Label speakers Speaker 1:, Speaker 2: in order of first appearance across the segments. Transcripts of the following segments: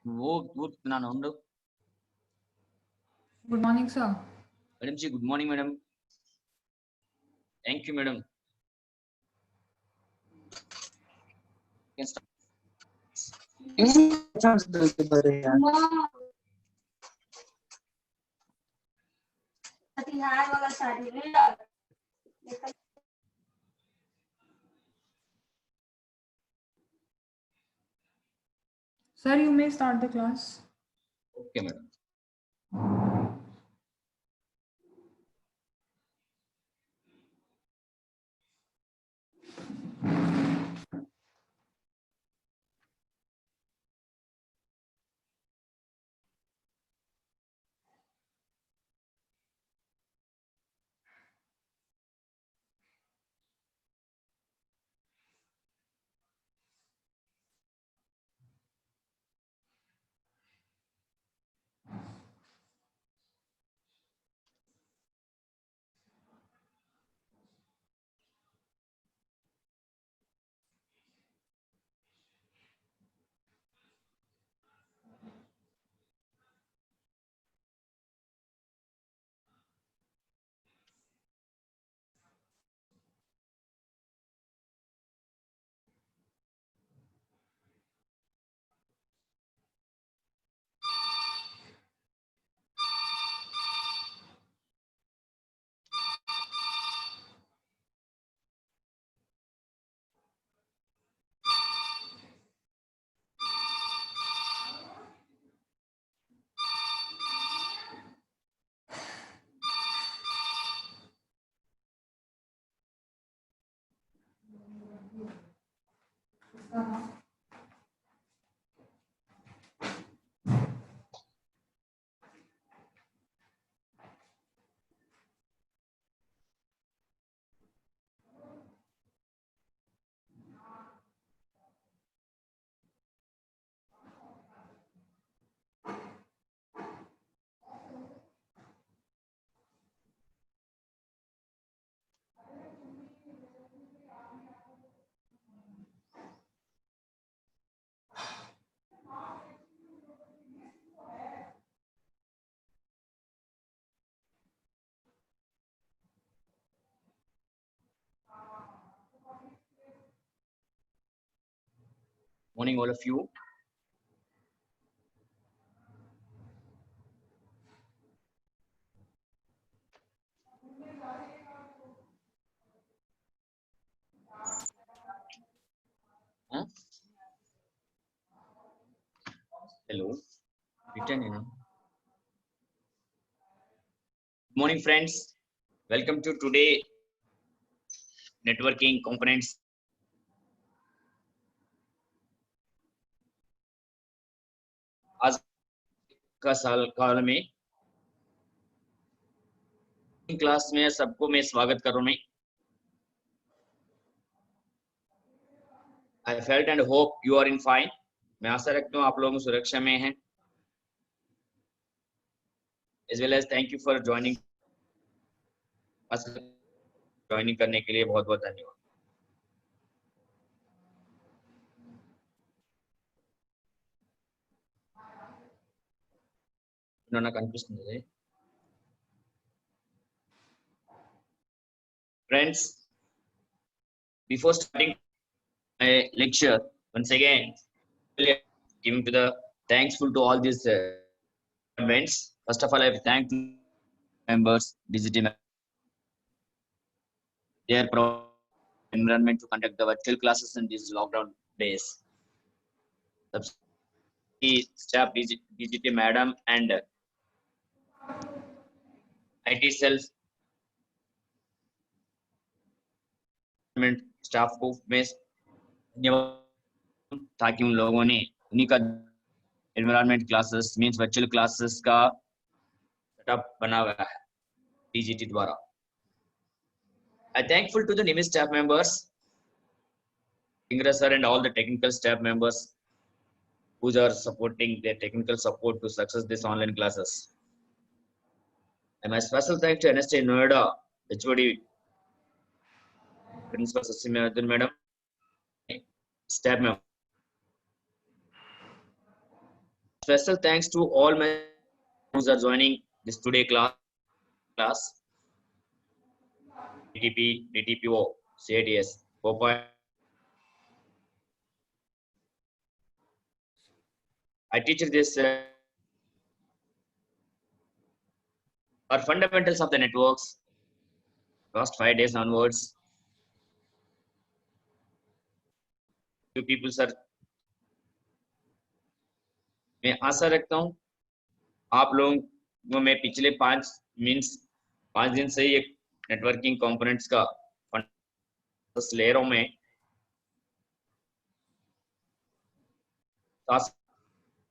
Speaker 1: वो ನಾನು ಉಂಡು.
Speaker 2: Good morning, sir.
Speaker 1: Madam ji, good morning, madam. Thank you, madam. You can start.
Speaker 2: Sir, you may start the class.
Speaker 1: Okay, madam. Morning, all of you. Huh? Hello. Return, Good morning, friends. Welcome to today networking components. आज का साल काल में class में सबको मैं स्वागत कर रहा हूं. I felt and hope you are in fine. मैं आशा रखता हूँ आप लोग सुरक्षा में हैं. As well as thank you for joining us. Joining करने के लिए बहुत बहुत धन्यवाद. उन्होंने कन्फ्यूजन है. Friends, before starting my lecture, once again, giving to the thankful to all these events. First of all, I thank members, DGT, their environment to conduct the virtual classes in these lockdown days. The staff, DGT madam and IT cells staff को मैं धन्यवाद ताकि उन लोगों ने उन्हीं का environment classes means virtual classes का सेटअप बना हुआ है डीजीटी द्वारा. I thankful to the NIMI staff members, Ingra sir and all the technical staff members who are supporting their technical support to success this online classes. And my special thanks to NST Noida HOD Principal Sasimi Madam, staff member. special thanks to all my who are joining this today class. DTP, DTPO, CADS, 4. I teach this are fundamentals of the networks. Last 5 days onwards, you people sir, मैं आशा रखता हूँ आप लोगों को मैं पिछले 5 दिन से ही एक नेटवर्किंग कंपोनेंट्स का ले रहा हूँ मैं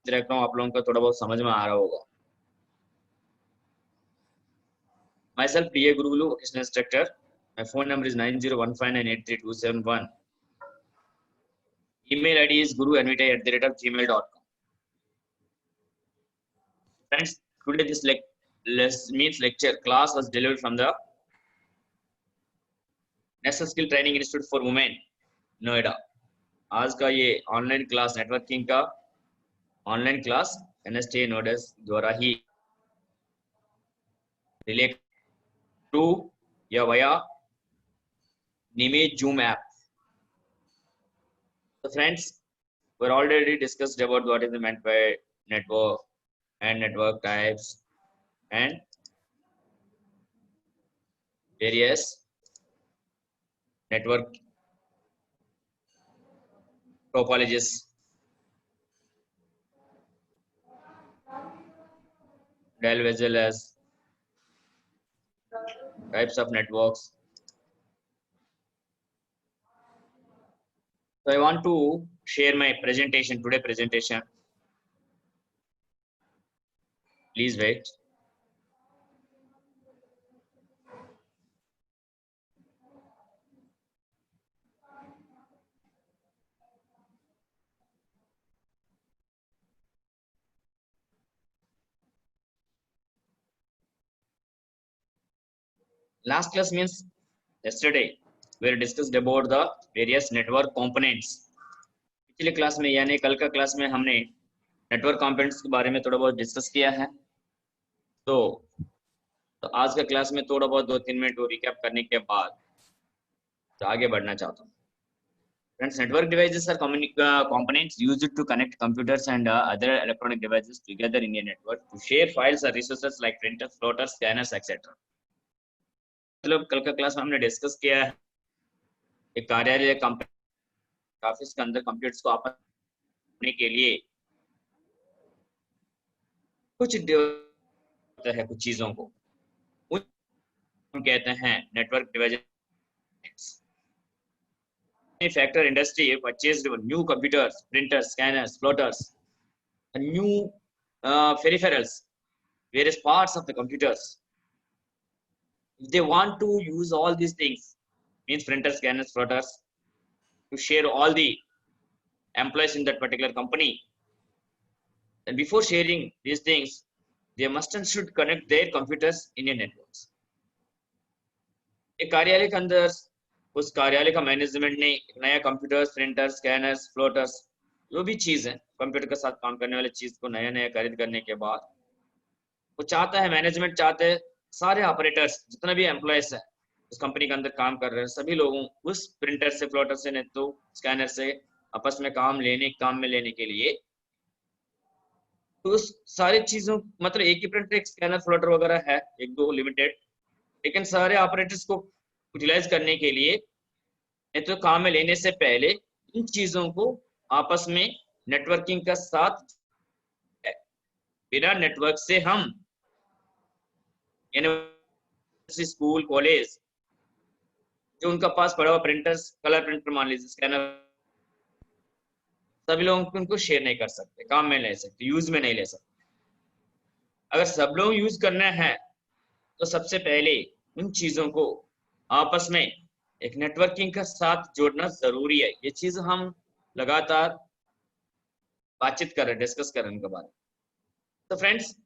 Speaker 1: रखता हूँ आप लोगों को थोड़ा बहुत समझ में आ रहा होगा. Myself, PA Gurulu, vocational instructor. My phone number is 9015983271. Email ID is guruanvita@gmail.com. Friends, today this lecture class was delivered from the National Skill Training Institute for Women, Noida. आज का ये ऑनलाइन क्लास नेटवर्किंग का online class NSTA nodes द्वारा ही relay to या via Nime Zoom app. So friends, we're already discussed about what is meant by network and network types and various network topologies, as well as types of networks. So I want to share my presentation, today presentation. Please wait. Last class means yesterday we discussed about the various network components. पिछले class में यानी कल का class में हमने network components के बारे में थोड़ा बहुत डिस्कस किया है. तो आज का क्लास में थोड़ा बहुत 2-3 मिनट रिकैप करने के बाद तो आगे बढ़ना चाहता हूँ. Friends, network devices are components used to connect computers and other electronic devices together in a network to share files or resources like printers, floaters, scanners, etc. मतलब कल का क्लास में हमने डिस्कस किया है एक कार्यालय ऑफिस के अंदर कंप्यूटर्स को आपस करने के लिए कुछ है कुछ चीजों को हम कहते हैं network devices. Manufacturing industry purchased new computers, printers, scanners, floaters, and new peripherals, various parts of the computers. If they want to use all these things, means printers, scanners, floaters, to share all the employees in that particular company, and before sharing these things, they must and should connect their computers in a networks. एक कार्यालय के अंदर उस कार्यालय का management ने नया computers, printers, scanners, floaters जो भी चीज है कंप्यूटर के साथ काम करने वाली चीज को नया खरीद करने के बाद वो चाहता है मैनेजमेंट चाहते है सारे ऑपरेटर्स जितना भी एम्प्लॉयज है उस कंपनी के अंदर काम कर रहे हैं सभी लोगों उस प्रिंटर से फ्लोटर से नहीं तो स्कैनर से आपस में काम में लेने के लिए तो उस सारी चीजों मतलब एक ही प्रिंटर एक स्कैनर फ्लोटर वगैरह है एक दो लिमिटेड लेकिन सारे ऑपरेटर्स को यूटिलाइज करने के लिए नहीं तो काम में लेने से पहले इन चीजों को आपस में नेटवर्किंग का साथ बिना नेटवर्क से हम यूनिवर्सिटी स्कूल कॉलेज जो उनका पास पड़ा हुआ प्रिंटर्स कलर प्रिंटर मान लीजिए स्कैनर सभी लोग उनको शेयर नहीं कर सकते काम में ले सकते यूज में नहीं ले सकते. अगर सब लोग यूज करना है तो सबसे पहले उन चीजों को आपस में एक नेटवर्किंग का साथ जोड़ना जरूरी है. ये चीज हम लगातार बातचीत कर रहे हैं डिस्कस कर रहे हैं उनके बारे में. तो फ्रेंड्स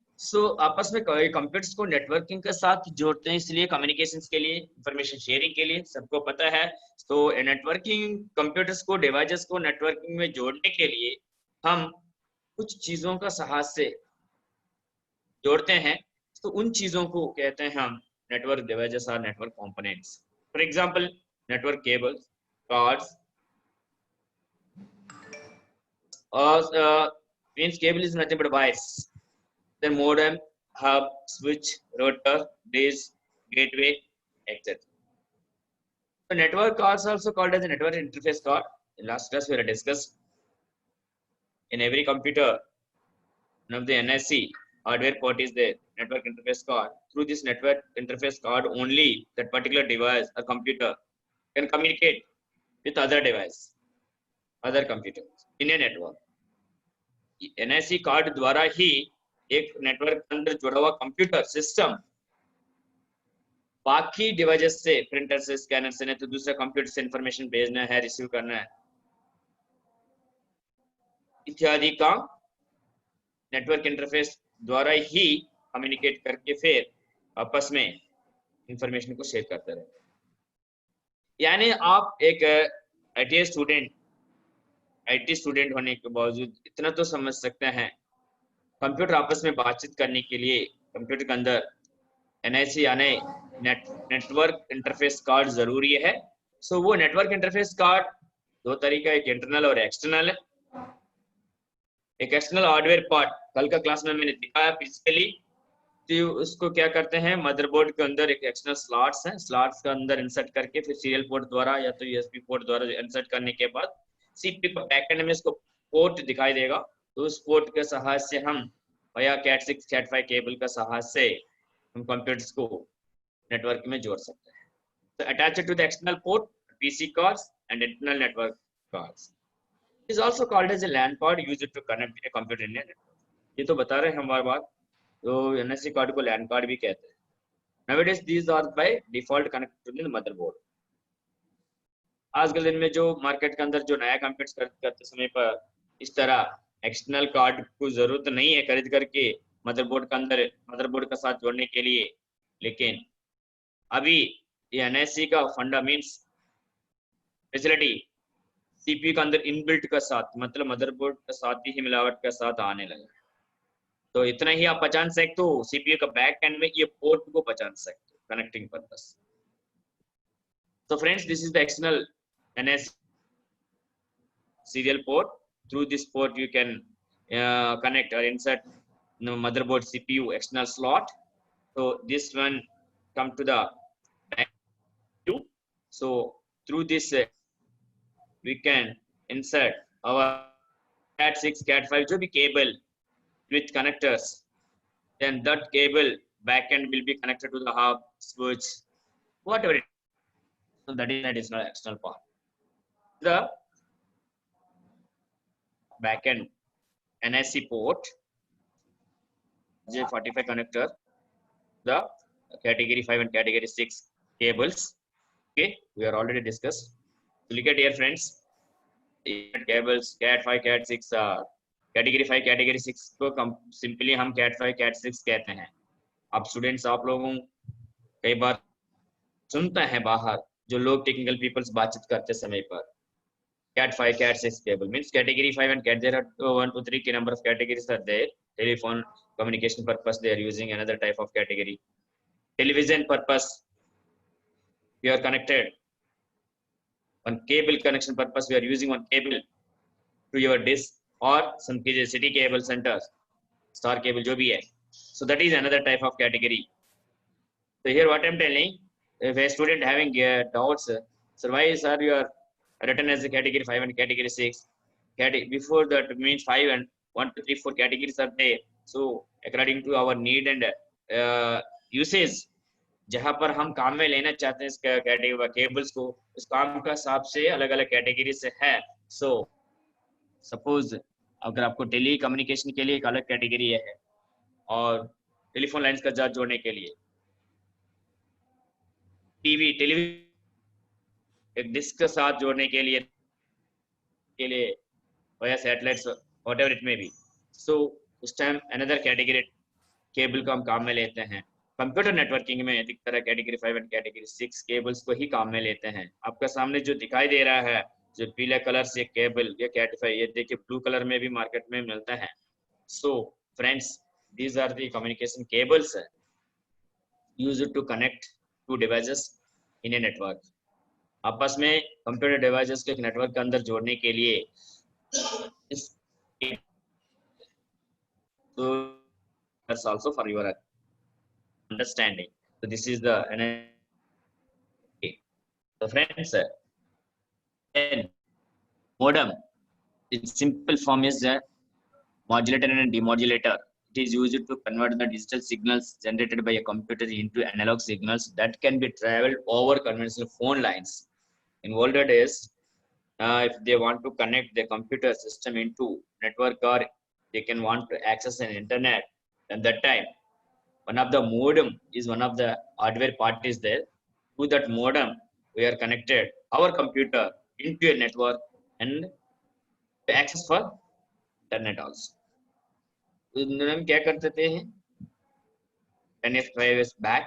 Speaker 1: आपस में कंप्यूटर्स को नेटवर्किंग के साथ जोड़ते हैं इसलिए कम्युनिकेशंस के लिए इंफॉर्मेशन शेयरिंग के लिए सबको पता है. तो नेटवर्किंग कंप्यूटर्स को डिवाइसेस को नेटवर्किंग में जोड़ने के लिए हम कुछ चीजों का सहायता से जोड़ते हैं, तो उन चीजों को कहते हैं हम नेटवर्क डिवाइसेस और network components. For example network cables, cards, or means cable is nothing but wires. Then modem, hub, switch, router, dish, gateway, etc. The network cards also called as a network interface card. In last class we had discussed in every computer, one of the NIC hardware port is the network interface card. Through this network interface card, only that particular device or computer can communicate with other device, other computers in a network. NIC card द्वारा ही एक network के अंदर जुड़ा हुआ computer system बाकी devices से, printer से, scanner से, नहीं तो दूसरे कंप्यूटर से इंफॉर्मेशन भेजना है, रिसीव करना है इत्यादि का नेटवर्क इंटरफेस द्वारा ही कम्युनिकेट करके फिर आपस में इंफॉर्मेशन को शेयर करते रहे। यानी आप एक आईटी स्टूडेंट होने के बावजूद इतना तो समझ सकते हैं, कंप्यूटर आपस में बातचीत करने के लिए कंप्यूटर के अंदर एनआईसी यानी नेटवर्क इंटरफेस कार्ड जरूरी है। सो वो नेटवर्क इंटरफेस कार्ड दो तरीका, एक इंटरनल और एक्सटर्नल है। एक एक्सटर्नल हार्डवेयर पार्ट कल का क्लास में मैंने दिखाया फिजिकली, तो उसको क्या करते हैं, मदरबोर्ड के अंदर एक एक्सटर्नल स्लॉट्स हैं, स्लॉट्स के अंदर इंसर्ट करके फिर सीरियल पोर्ट द्वारा या तो यूएसबी पोर्ट द्वारा इंसर्ट करने के बाद सीपीयू का बैकएंड में इसको पोर्ट दिखाई देगा, तो उस पोर्ट के सहायता से हम या कैट6 कैट5 केबल का सहायता से हम कंप्यूटर्स को नेटवर्क में जोड़ सकते हैं। तो attached to the external port PC cards and internal network cards is also called as a LAN card used to connect a computer in a network. ये तो बता रहे हैं हमारी बात, तो एनएससी कार्ड को LAN कार्ड भी कहते हैं। Nowadays these are by default connected to the motherboard. आज के दिन में जो मार्केट के अंदर जो नया कंप्यूटर करते समय पर इस तरह एक्सटर्नल कार्ड को जरूरत नहीं है खरीद करके मदरबोर्ड के अंदर मदरबोर्ड के साथ जोड़ने के लिए, लेकिन अभी ये एनएससी का फंडा मीन्स फैसिलिटी सीपीयू के अंदर इनबिल्ट का साथ, मतलब मदरबोर्ड के साथ ही मिलावट के साथ आने लगा। तो इतना ही आप पहचान सकते हो, सीपीयू का बैक एंड में ये पोर्ट को पहचान सकते हो connecting purpose. So friends, this is the external NS serial port. Through this port you can connect or insert motherboard CPU external slot. So this one come to the back. So through this we can insert our cat6 cat5 जो भी cable with connectors, then that cable backend will be connected to the hub, switch, whatever it is. So that is not external part. The backend NIC port J45 connector, the category 5 and category 6 cables. Okay, we are already discussed. So look at here friends, cables cat5 cat6 category 5 category 6 को simply हम cat5 cat6 कहते हैं। अब students आप लोगों कई बार सुनते हैं बाहर जो लोग टेक्निकल पीपल्स बातचीत करते समय पर cat5 cat6 cable means category 5 and cat there are 1 2 3 k number of categories are there. Telephone communication purpose they are using another type of category. Television purpose we are connected. On cable connection purpose we are using one cable to your dish or some city cable centers, star cable jo bhi hai. So that is another type of category. So here what I'm telling, if a student having doubts, so why sir you are written as a category 5 and category 6, before that means 5 and 1 2 3 4 categories are there. So according to our need and usage, जहां पर हम काम में लेना चाहते हैं इस category cables को, उस काम का हिसाब से अलग अलग कैटेगरी से है। सो सपोज अगर आपको टेली कम्युनिकेशन के लिए एक अलग कैटेगरी है और टेलीफोन लाइंस का जाल जोड़ने के लिए, टेलीविजन एक डिस्क के साथ जोड़ने के लिए या satellites whatever it may be, so उस टाइम अनदर कैटेगरी केबल को हम काम में लेते हैं। कंप्यूटर नेटवर्किंग में अधिकतर कैटेगरी 5 एंड कैटेगरी 6 केबल्स को ही काम में लेते हैं। आपका सामने जो दिखाई दे रहा है जो पीले कलर से केबल या कैट5, ये देखिए ब्लू कलर में भी मार्केट में मिलता है, So friends, these are the communication cables used to connect two devices in a network. आपस में कंप्यूटर डिवाइसेस को एक नेटवर्क के अंदर जोड़ने के लिए इस so that's also for your understanding. So this is the so friends, then modem, its simple form is a modulator and demodulator. It is used to convert the digital signals generated by a computer into analog signals that can be traveled over conventional phone lines. In older days, if they want to connect the computer system into network, or they can want to access an internet, at that time one of the modem is one of the hardware part is there. To that modem we are connected our computer into a network and access for internet also. हम क्या करते थे 10 years 5 years back.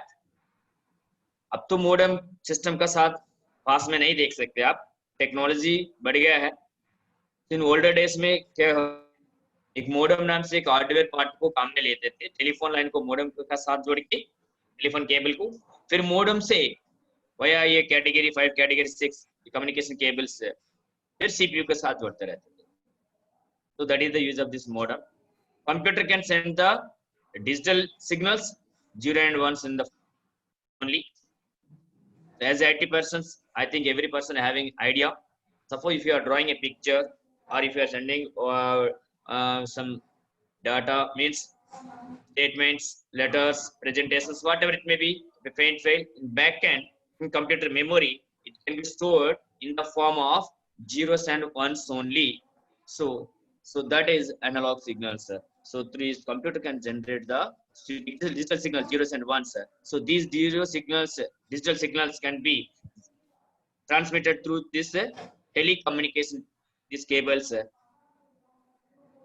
Speaker 1: अब तो modem system का साथ पास में नहीं देख सकते आप, टेक्नोलॉजी बढ़ गया है. इन ओल्डर डेज में क्या एक मोडेम नाम से एक हार्डवेयर पार्ट को काम में लेते थे, टेलीफोन लाइन को मोडेम का साथ जोड़ के टेलीफोन केबल को, फिर मोडेम से वया ये कैटेगरी 5 कैटेगरी 6 कम्युनिकेशन केबल्स फिर सीपीयू के साथ जोड़ते रहते थे. So that is the use of this modem. Computer can send the digital signals 0 and 1s in the only. As IT persons, I think every person having idea. Suppose if you are drawing a picture or if you are sending some data, means statements, letters, presentations, whatever it may be, the faint file in backend in computer memory, it can be stored in the form of zeros and ones only. So that is analog signals. So through computer can generate the digital signals, zeros and ones. So these digital signals can be transmitted through this telecommunication, these cables.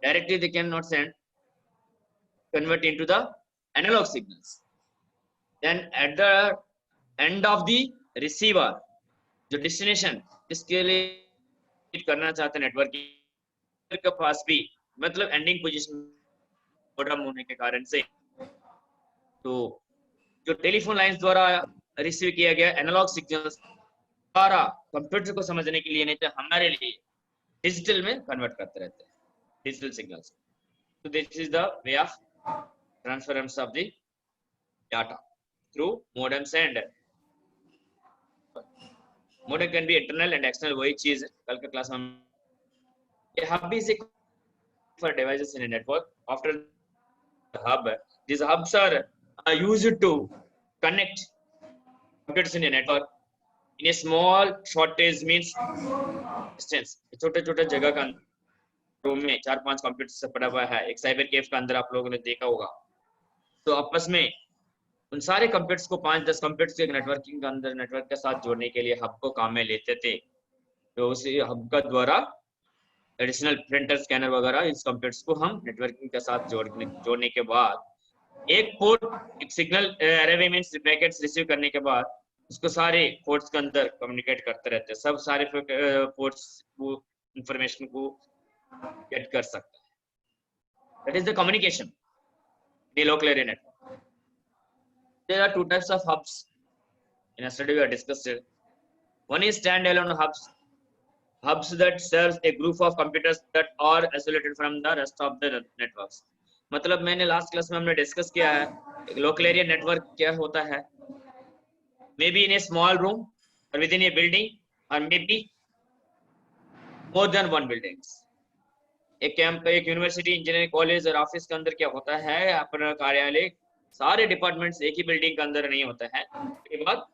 Speaker 1: Directly they cannot send, convert into the analog signals. Then at the end of the receiver, जो destination इसके लिए करना चाहते network के पास भी मतलब ending position modem होने के कारण से, तो जो टेलीफोन लाइंस द्वारा रिसीव किया गया एनालॉग सिग्नल्स द्वारा कंप्यूटर को समझने के लिए नहीं तो हमारे लिए डिजिटल में कन्वर्ट करते रहते हैं digital signals. So this is the way of transference of the data through modems, and modem can be internal and external. वही चीज कल के क्लास में a hub is a for devices in a network. After the hub, these hubs are used to connect computers in a network in a small shortage means distance. छोटे-छोटे जगह का room में 4-5 computer से पड़ा हुआ है, एक साइबर कैफ के अंदर आप लोगों ने देखा होगा. तो आपस में उन सारे कंप्यूटर्स को 5-10 कंप्यूटर्स के नेटवर्किंग के अंदर नेटवर्क के साथ जोड़ने के लिए हब को काम में लेते थे. तो उसी हब का द्वारा एडिशनल प्रिंटर स्कैनर वगैरह इस कंप्यूटर्स को हम नेटवर्किंग के साथ जोड़ने के बाद एक पोर्ट एक सिग्नल अरे मींस पैकेट्स रिसीव करने के बाद उसको सारे पोर्ट्स के अंदर कम्युनिकेट करते रहते हैं. सब सारे पोर्ट्स को इंफॉर्मेशन को गेट कर सकते हैं. That is the communication in local area network. There are two types of hubs in a study we are discussed. One is stand alone hubs that serves a group of computers that are isolated from the rest of the networks. मतलब मैंने last class में हमने discuss किया है local area network क्या होता है. May be in A small room और विद इन ए बिल्डिंग और may be more than one buildings. एक कैंप एक यूनिवर्सिटी इंजीनियरिंग कॉलेज और ऑफिस के अंदर क्या होता है अपना कार्यालय सारे डिपार्टमेंट्स एक ही बिल्डिंग के अंदर नहीं होता है. उसके बाद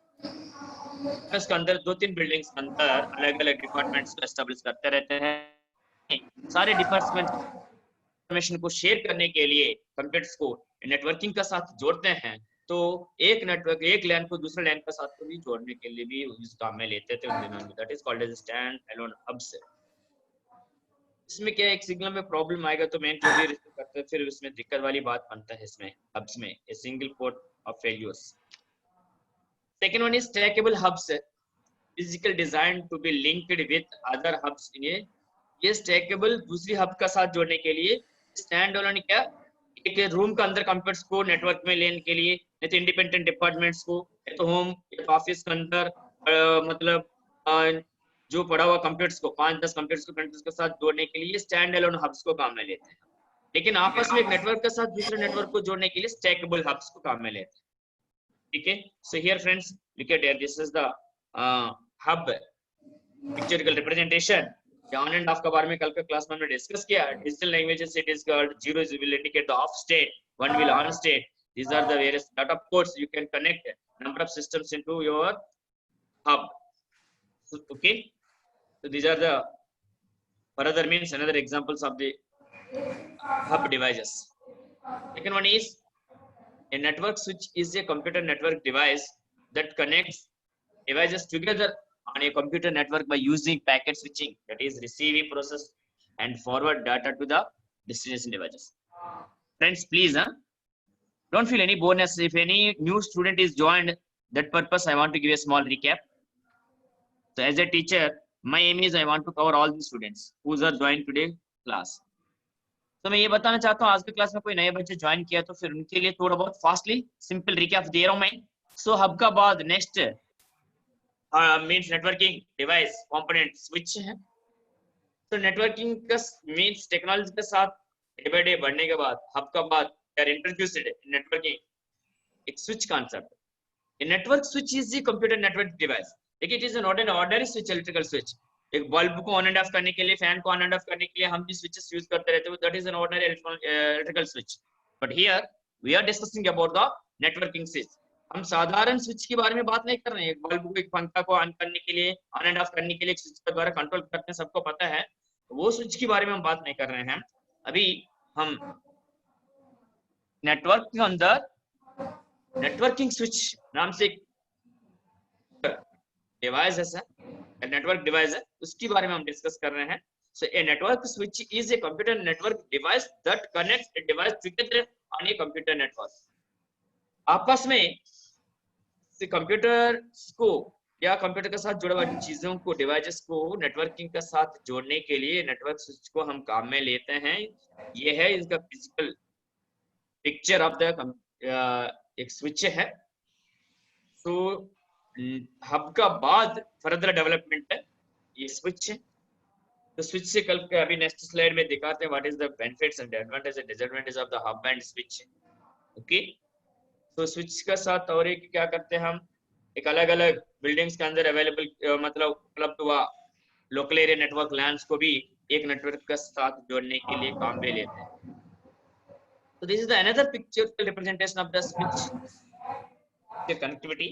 Speaker 1: इसके अंदर 2-3 बिल्डिंग्स के अंदर अलग अलग डिपार्टमेंट्स को एस्टेब्लिश करते रहते हैं. सारे डिपार्टमेंट इंफॉर्मेशन को शेयर करने के लिए कंप्यूटर्स को नेटवर्किंग के साथ जोड़ते हैं. तो एक नेटवर्क एक लैन को दूसरे लैन के साथ को भी जोड़ने के लिए भी इस काम में लेते थे उन दिनों में. That is called as stand alone hubs. इसमें क्या एक सिग्नल में प्रॉब्लम आएगा तो मेन जो भी रिसीव करते हैं फिर उसमें दिक्कत वाली बात बनता है इसमें हब्स में a single port of failures. Second one is stackable hubs, physical designed to be linked with other hubs in a. ये stackable दूसरी hub का साथ जोड़ने के लिए स्टैंड अलोन क्या, एक रूम का अंदर कंप्यूटर्स को नेटवर्क में लेने के लिए, नहीं तो इंडिपेंडेंट डिपार्टमेंट्स को, या तो होम या ऑफिस के अंदर मतलब जो पड़ा हुआ कंप्यूटर्स को 5-10 कंप्यूटर्स के साथ जोड़ने के लिए स्टैंड अलोन हब्स को काम में लेते हैं। लेकिन आपस में एक नेटवर्क के साथ दूसरे नेटवर्क को जोड़ने के लिए स्टैकेबल हब्स को काम में लेते हैं। ठीक है, so here friends look at here, this is the hub pictorial representation. On and off के बारे में कल के क्लास में हमने डिस्कस किया। Digital languages it is called zero will indicate the of state, one will on state. These are the various data ports you can connect number of systems into your hub. Okay, so these are the further means another examples of the hub devices. Second one is a network switch is a computer network device that connects devices together on a computer network by using packet switching, that is receiving process and forward data to the destination devices. Friends, please don't feel any bonus if any new student is joined. That purpose I want to give a small recap. So as a teacher, my aim is I want to cover all the students who are joined today class. तो मैं ये बताना चाहता हूँ आज की class में कोई नए बच्चे ज्वाइन किया तो फिर उनके लिए थोड़ा बहुत फास्टली सिंपल रिकैप दे रहा हूँ मैं। सो हब का बाद next means networking device component switch है। तो नेटवर्किंग का मींस टेक्नोलॉजी के साथ डे बाय डे बढ़ने के बाद हब का बाद आर इंट्रोड्यूस्ड नेटवर्किंग एक switch concept. A network switch is a computer network device. देखिए it is not an ordinary switch, electrical switch. एक बल्ब को ऑन एंड ऑफ करने के लिए, फैन को ऑन एंड ऑफ करने के लिए हम भी स्विचेस यूज करते रहते हैं, that is an ordinary electrical switch. But here we are discussing about the networking switch. हम साधारण स्विच के बारे में बात नहीं कर रहे हैं। एक बल्ब को, एक पंखा को ऑन करने के लिए, ऑन एंड ऑफ करने के लिए एक स्विच के द्वारा कंट्रोल करते हैं, सबको पता है। वो स्विच के बारे में हम बात नहीं कर रहे हैं। अभी हम नेटवर्क के अंदर नेटवर्किंग स्विच नाम से डिवाइस है सर, नेटवर्क डिवाइस है, उसके बारे में हम डिस्कस कर रहे हैं। So a network switch is a computer network device that connects a device together on a computer network. आपस में कंप्यूटर को या कंप्यूटर के साथ जुड़े हुए चीजों को, डिवाइसेस को नेटवर्किंग के साथ जोड़ने के लिए नेटवर्क स्विच को हम काम में लेते हैं। ये है इसका फिजिकल पिक्चर ऑफ द एक स्विच है। तो हब का बाद फर्दर डेवलपमेंट है ये स्विच है। तो स्विच से कल के अभी नेक्स्ट स्लाइड में दिखाते हैं what is the benefits and advantage and disadvantage of the hub and switch. Okay, तो स्विच के साथ और एक क्या करते हैं हम, एक अलग अलग बिल्डिंग्स के अंदर अवेलेबल मतलब उपलब्ध हुआ लोकल एरिया नेटवर्क लैंड्स को भी एक नेटवर्क के साथ जोड़ने के लिए काम में लेते हैं। So this is the another pictorial representation of the switch, the connectivity.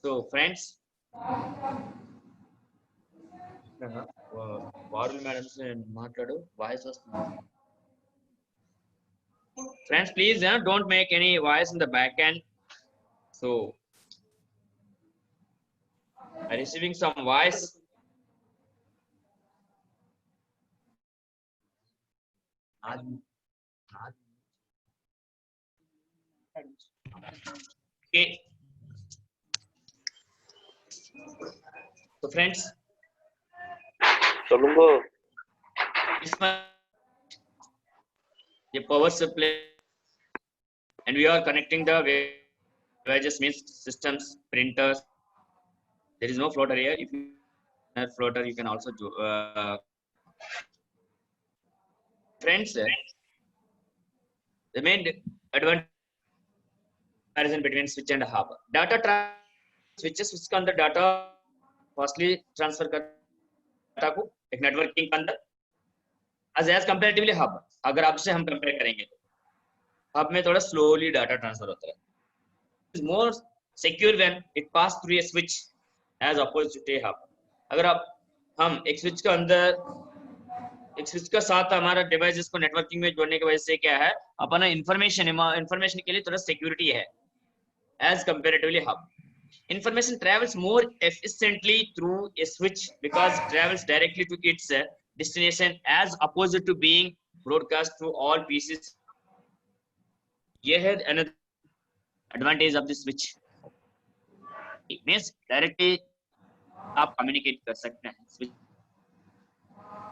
Speaker 1: So friends, Varul madam se matladu voice vastund. Friends, please don't make any voice in the back end. So I'm receiving some voice. Okay, so friends, the power supply and we are connecting the devices means systems, printers. There is no floater here. If you have floater, you can also do friends, the main advantage comparison between switch and hub. Data switches switch का अंदर data fastly transfer कर data को एक networking के अंदर as comparatively hub, अगर आपसे हम कंपेयर करेंगे तो हब में थोड़ा स्लोली डाटा ट्रांसफर होता है। Is more secure when it pass through a switch as opposed to a hub. अगर हम एक स्विच के अंदर एक स्विच के साथ हमारा डिवाइसेस को नेटवर्किंग में जोड़ने की वजह से क्या है, अपना इंफॉर्मेशन के लिए थोड़ा सिक्योरिटी है as comparatively hub. Information travels more efficiently through a switch because it travels directly to its destination as opposed to being broadcast through all pieces. ये है another advantage of the switch. It means directly आप communicate कर सकते हैं switch।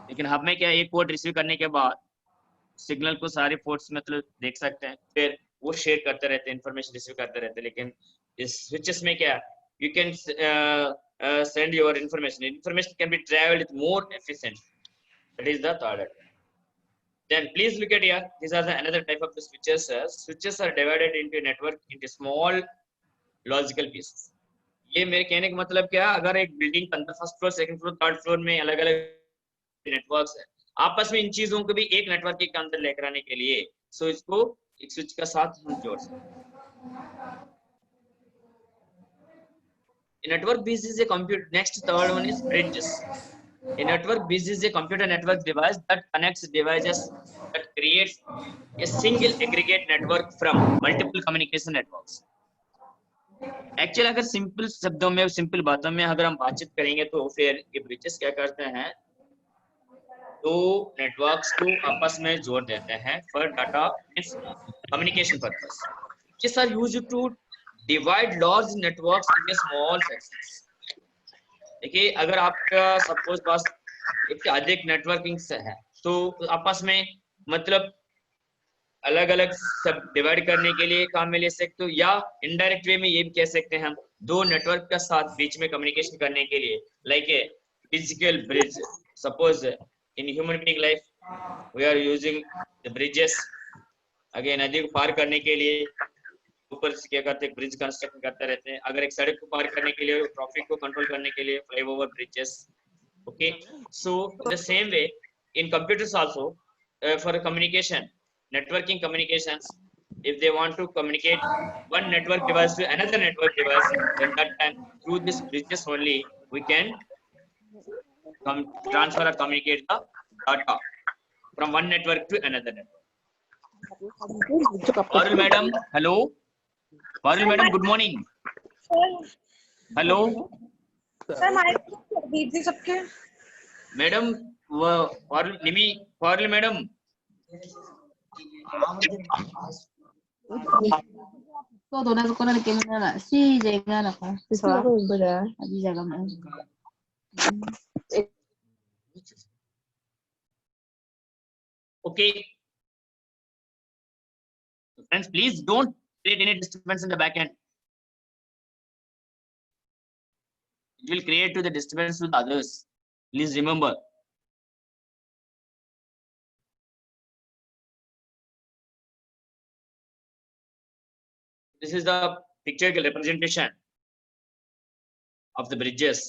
Speaker 1: लेकिन hub में क्या, एक पोर्ट रिसीव करने के बाद सिग्नल को सारे पोर्ट्स मतलब देख सकते हैं, फिर वो शेयर करते रहते हैं, इंफॉर्मेशन रिसीव करते रहते हैं। लेकिन इस स्विचेस में क्या, you can send your information can be traveled with more efficient. That is the third. Then please look at here, these are the another type of the switches. Switches are divided into network into small logical pieces. ये मेरे कहने का मतलब क्या, अगर एक building के अंदर first floor, second floor, third floor में अलग अलग नेटवर्क्स है, आपस में इन चीजों को भी एक नेटवर्क के अंदर लेकर आने के लिए सो इसको एक स्विच का साथ हम जोड़ सकते हैं। Network base is a computer, next third one is bridges. A network bus is a computer network device that connects devices that creates a single aggregate network from multiple communication networks. Actually अगर simple शब्दों में, simple बातों में अगर हम बातचीत करेंगे तो फिर ये ब्रिजेस क्या करते हैं, दो नेटवर्क्स को आपस में जोड़ देते हैं for data communication purpose. Which are used to divide large networks into small sections. देखिए अगर आपका सपोज पास एक से अधिक नेटवर्किंग है तो आपस में मतलब अलग अलग सब डिवाइड करने के लिए काम में ले सकते हो, या इनडायरेक्ट वे में ये भी कह सकते हैं हम दो नेटवर्क का साथ बीच में कम्युनिकेशन करने के लिए, like a physical bridge. Suppose in human being life we are using the bridges, again नदी को पार करने के लिए ऊपर से क्या करते हैं, ब्रिज कंस्ट्रक्ट करते रहते हैं। अगर एक सड़क को पार करने के लिए, ट्रैफिक को कंट्रोल करने के लिए flyover bridges. Okay, so the same way in computers also for communication, networking communications, if they want to communicate one network device to another network device, then that time through this bridges only we can transfer or communicate the data from one network to another network. Parul madam, hello. Parul madam, good morning. Hello.
Speaker 3: Sir mike कर दीजिए सबके।
Speaker 1: Madam Parul Nimi, Parul madam
Speaker 4: 또 노래도 꺼내는 게임이잖아. 시제가 나가. 아기자가 뭐.
Speaker 1: Okay. Friends, please don't create any disturbance in the back end. It will create to the disturbance with others. Please remember. This is the pictorial representation of the bridges.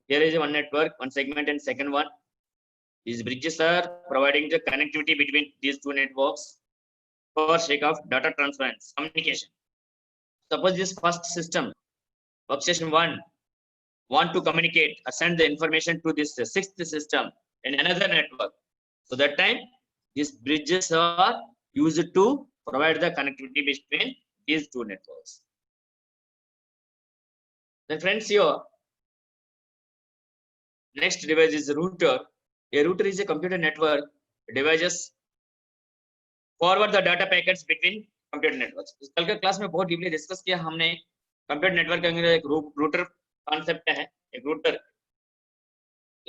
Speaker 1: Here is one network, one segment, and second one. These bridges are providing the connectivity between these two networks for sake of data transfer and communication. Suppose this first system, workstation 1, want to communicate or send the information to this sixth system in another network. So that time, these bridges are used to provide the connectivity between these two networks. Then friends, here, next device is a router. A router is a computer network devices forward the data packets between computer networks. कल के class में बहुत deeply discuss किया हमने computer network के अंदर एक router concept है। एक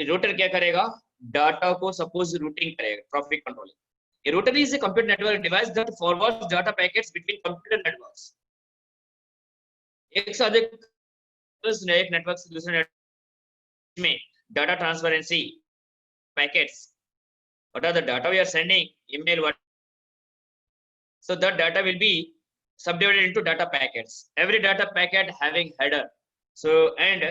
Speaker 1: रूटर क्या करेगा, डाटा को सपोज रूटिंग करेगा, traffic controlling. A router is a computer network device that forwards data packets between computer networks. एक से अधिक एक नेटवर्क से दूसरे नेटवर्क में data transparency packets. What are the data we are sending? Email, what? So that data will be subdivided into data packets. Every data packet having header. So and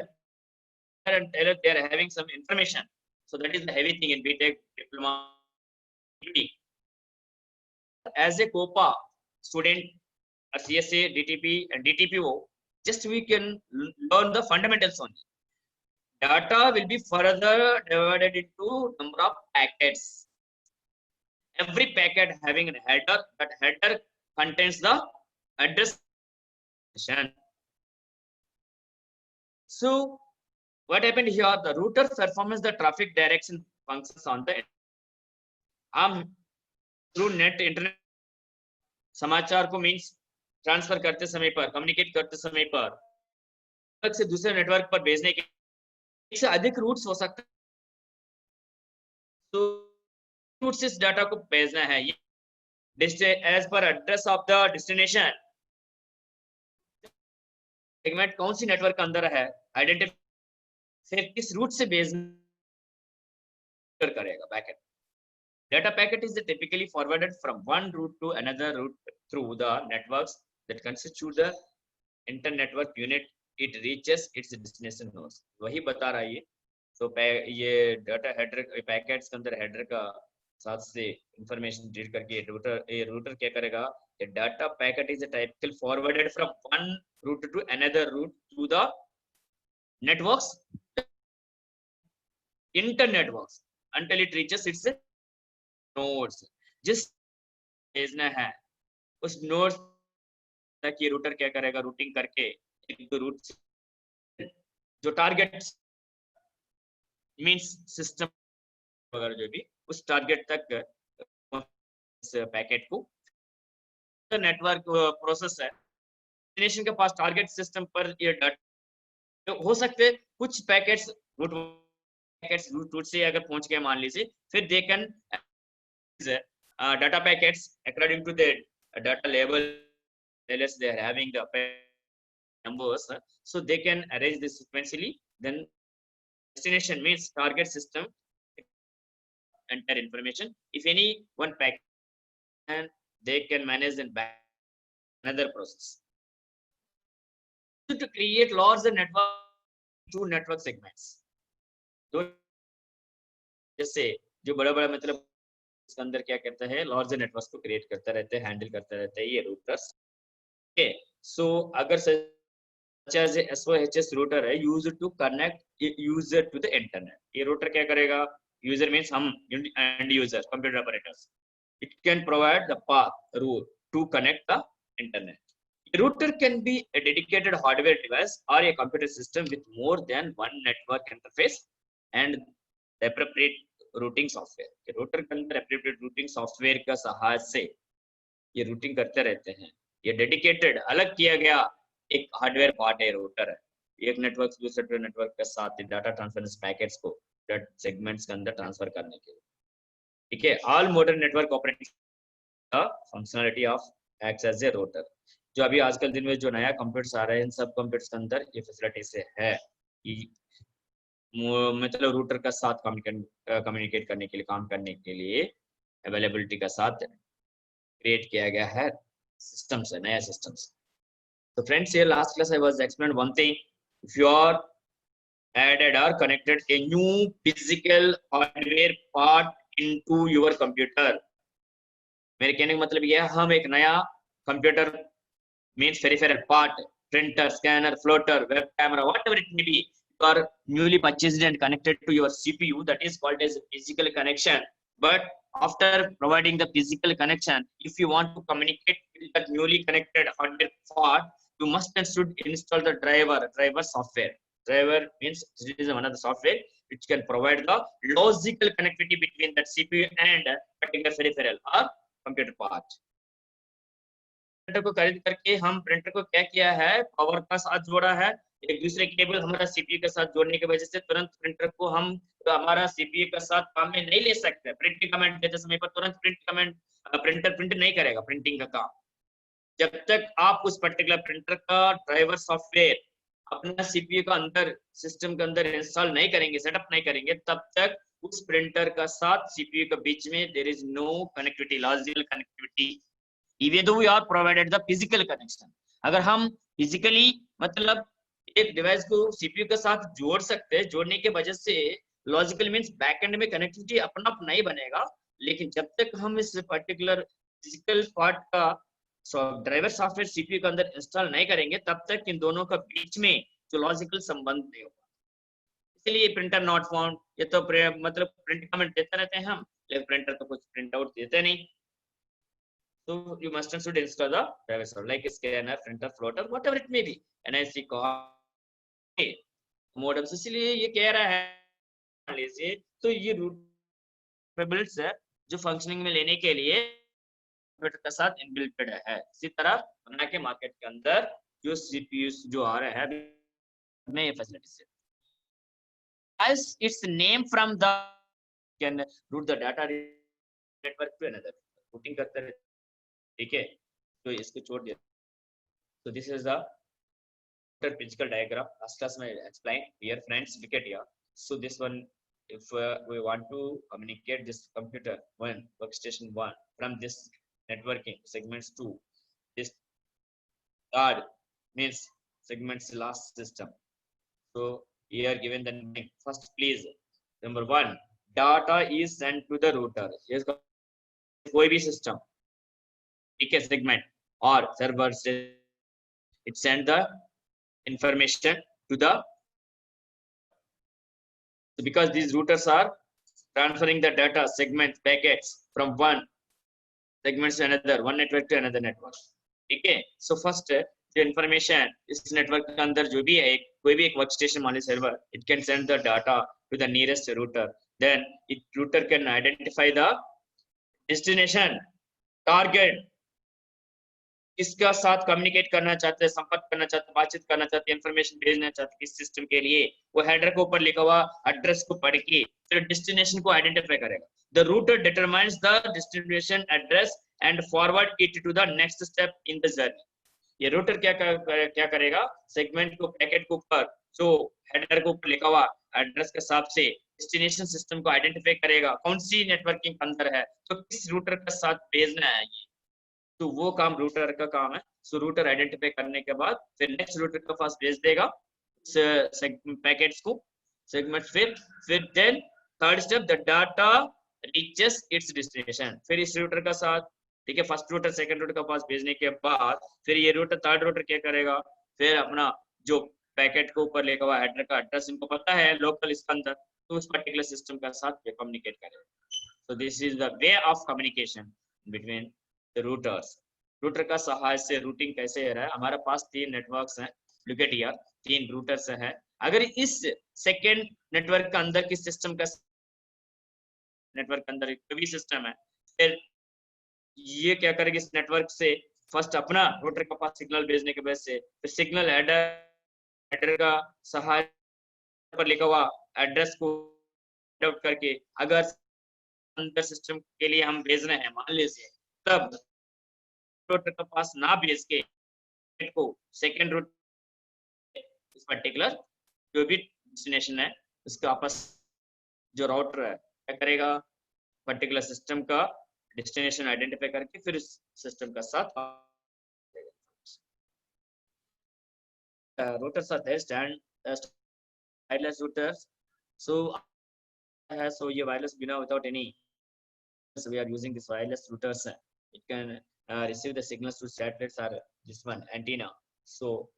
Speaker 1: they are having some information. So that is the heavy thing in BTech diploma. As a COPA student, a CSA, DTP, and DTPO, just we can learn the fundamentals only. Data will be further divided into number of packets. Every packet having a header. That header contains the address. So, what happened here? The router performs the traffic direction functions on the through net internet समाचार को means transfer करते समय पर, communicate करते समय पर network से दूसरे नेटवर्क पर भेजने के एक से अधिक रूट्स हो सकते हैं। तो रूट से इस डाटा को भेजना है, ये एज पर address of the destination segment कौन सी नेटवर्क के अंदर है, आइडेंटिफाई फिर किस रूट से भेज करेगा packet. Data packet is typically forwarded from one route to another route through the networks that constitute the inter-network unit it reaches its destination nodes। वही बता रहा है ये। तो ये डाटा हेडर पैकेट्स के अंदर हेडर का साथ से इंफॉर्मेशन रीड करके रूटर क्या करेगा, data packet is typical forwarded from one route to another route through the networks inter networks until it reaches its nodes. जिस भेजना है उस नोड्स तक ये रूटर क्या करेगा, रूटिंग करके एक रूट जो टारगेट मींस सिस्टम वगैरह जो भी उस टारगेट तक इस पैकेट को नेटवर्क प्रोसेस है डेस्टिनेशन के पास टारगेट सिस्टम पर ये डाटा हो सकते हैं। कुछ पैकेट्स रूट से अगर पहुंच गए मान लीजिए, फिर they can data packets according to the data label as they are having the numbers, so they can arrange this sequentially. Then destination means target system enter information. If any one packet, and they can manage and back another process. To create larger network, two network segments. तो जैसे जो बड़ा-बड़ा मतलब इसके अंदर क्या करता है, लार्जर नेटवर्क्स को क्रिएट करता रहता है, हैंडल करता रहता है ये रूटर्स। ओके, सो अगर सच एज SOHS रूटर है used to connect user to the internet. ये रूटर क्या करेगा, यूजर मींस हम end user computer operators, it can provide the path route to connect the internet. A router can be a dedicated hardware device or a computer system with more than one network interface and the appropriate routing software. Router के अंदर appropriate routing software का सहायता से ये routing करते रहते हैं। ये डेडिकेटेड अलग किया गया एक हार्डवेयर पार्ट है रूटर है, एक नेटवर्क दूसरे नेटवर्क के साथ डाटा ट्रांसफरेंस पैकेट्स को सेगमेंट्स के अंदर ट्रांसफर करने के लिए। ठीक है, all modern network operating functionality of acts as a router. जो अभी आजकल दिन में जो नया कंप्यूटर्स आ रहे हैं इन सब कंप्यूटर्स के अंदर ये फैसिलिटी से है, मतलब रूटर का साथ कम्युनिकेट करने के लिए, काम करने के लिए अवेलेबिलिटी का साथ क्रिएट किया गया है सिस्टम्स है, नया सिस्टम्स। तो फ्रेंड्स ये last class I was explain one thing, if you are added or connected a new physical hardware part into your computer, मेरे कहने का मतलब ये है हम एक नया computer means peripheral part, printer, scanner, floater, web camera, whatever it may be, are newly purchased and connected to your CPU, that is called as physical connection. But after providing the physical connection, if you want to communicate with that newly connected hardware part, you must and should install the driver software. Driver means it is one of the software which can provide the logical connectivity between that CPU and particular peripheral or computer part. Printer को खरीद करके हम printer को क्या किया है, power का साथ जोड़ा है, एक दूसरे केबल हमारा सीपीयू के साथ जोड़ने की वजह से तुरंत प्रिंटर को हम हमारा सीपीयू के साथ काम में नहीं ले सकते। प्रिंटिंग कमांड देते समय पर तुरंत प्रिंटर प्रिंट नहीं करेगा प्रिंटिंग का काम, जब तक आप उस पर्टिकुलर प्रिंटर का ड्राइवर सॉफ्टवेयर अपना सीपीयू का अंदर सिस्टम के अंदर इंस्टॉल नहीं करेंगे, सेटअप नहीं करेंगे, तब तक उस प्रिंटर का साथ सीपीयू के बीच में there is no connectivity, logical connectivity, even though we are provided the physical connection। अगर हम फिजिकली मतलब एक डिवाइस को सीपीयू के साथ जोड़ सकते हैं, जोड़ने के वजह से लॉजिकल मींस बैकएंड में कनेक्टिविटी अपना आप नहीं बनेगा, लेकिन जब तक हम इस पर्टिकुलर फिजिकल पार्ट का ड्राइवर सॉफ्टवेयर सीपीयू के अंदर इंस्टॉल नहीं करेंगे, तब तक इन दोनों का बीच में जो लॉजिकल संबंध नहीं होगा। इसलिए प्रिंटर नॉट फाउंड, ये तो मतलब प्रिंट कमेंट देते रहते हैं हम, लेकिन प्रिंटर तो कुछ प्रिंट आउट देते नहीं। So you must and should install the driver software like scanner, printer, floater, whatever it may be, NIC card modems। इसलिए ये कह रहा है मान लीजिए तो ये रूट कैपेबिलिटीज है जो फंक्शनिंग में लेने के लिए कंप्यूटर के साथ इनबिल्टेड है। इसी तरह बना के मार्केट के अंदर जो सीपीयूज जो आ रहे हैं में ये फैसिलिटीज है। As its name from the can route the data network to another routing करते रहते, ठीक है। तो इसको छोड़ दिया। So this is the physical diagram. Last class I explained. Here friends, look at here. So this one, if we want to communicate this computer one workstation one from this networking segments two, this card means segments last system. So here given the name. First please, number one, data is sent to the router. Here's कोई भी system, ठीक है, segment or server, it send the information to the, because these routers are transferring the data segment packets from one segment to another, one network to another network, ठीक है। So first जो information इस network के अंदर जो भी है, कोई भी एक workstation मान लीजिए server, it can send the data to the nearest router, then it router can identify the destination, target, किसका साथ कम्युनिकेट करना चाहते हैं, संपर्क करना चाहते हैं, बातचीत करना चाहते हैं, इंफॉर्मेशन भेजना चाहते हैं किस सिस्टम के लिए, वो हेडर के ऊपर लिखा हुआ एड्रेस को पढ़ के फिर डेस्टिनेशन को आइडेंटिफाई करेगा। The router determines the destination address and forward it to the next step in the journey. ये रूटर क्या करेगा, सेगमेंट को, पैकेट के ऊपर जो हेडर के ऊपर लिखा हुआ एड्रेस के हिसाब से डेस्टिनेशन सिस्टम को आइडेंटिफाई करेगा, कौन सी नेटवर्किंग अंदर है, तो किस रूटर के साथ भेजना है ये, तो वो काम रूटर का काम है। सो रूटर आइडेंटिफाई करने के बाद फिर नेक्स्ट रूटर के पास भेज देगा पैकेट्स को, सेगमेंट, फिर then third step, the data reaches its destination, फिर इस रूटर का साथ, ठीक है, फर्स्ट रूटर सेकंड रूटर के पास भेजने के बाद फिर ये रूटर थर्ड रूटर क्या करेगा, फिर अपना जो पैकेट के ऊपर लिखा हुआ हेडर का एड्रेस इनको पता है लोकल इसके अंदर, तो उस पर्टिकुलर सिस्टम के साथ कम्युनिकेट करेगा। So this is the way of communication between routers. Router का सहाय से रूटिंग कैसे हो रहा है, हमारे पास 3 नेटवर्क्स हैं, लुक एट हियर, 3 रूटर्स हैं। अगर इस सेकेंड नेटवर्क के अंदर किस सिस्टम का, नेटवर्क के अंदर कोई भी सिस्टम है, फिर ये क्या करेगा, इस नेटवर्क से फर्स्ट अपना रूटर के पास सिग्नल भेजने के बाद से फिर सिग्नल हेडर का सहाय पर लिखा हुआ एड्रेस को आउट करके, अगर अंदर सिस्टम के लिए हम भेज रहे हैं मान लीजिए, तब रूटर के पास ना भेज के को सेकेंड रूट इस पर्टिकुलर जो भी डेस्टिनेशन है उसके आपस जो राउटर है क्या करेगा, पर्टिकुलर सिस्टम का डेस्टिनेशन आइडेंटिफाई करके फिर इस सिस्टम का साथ routers are there, wireless routers. So ये wireless बिना without any, so we are using this wireless routers. It can receive the signals to satellites or this one antenna. So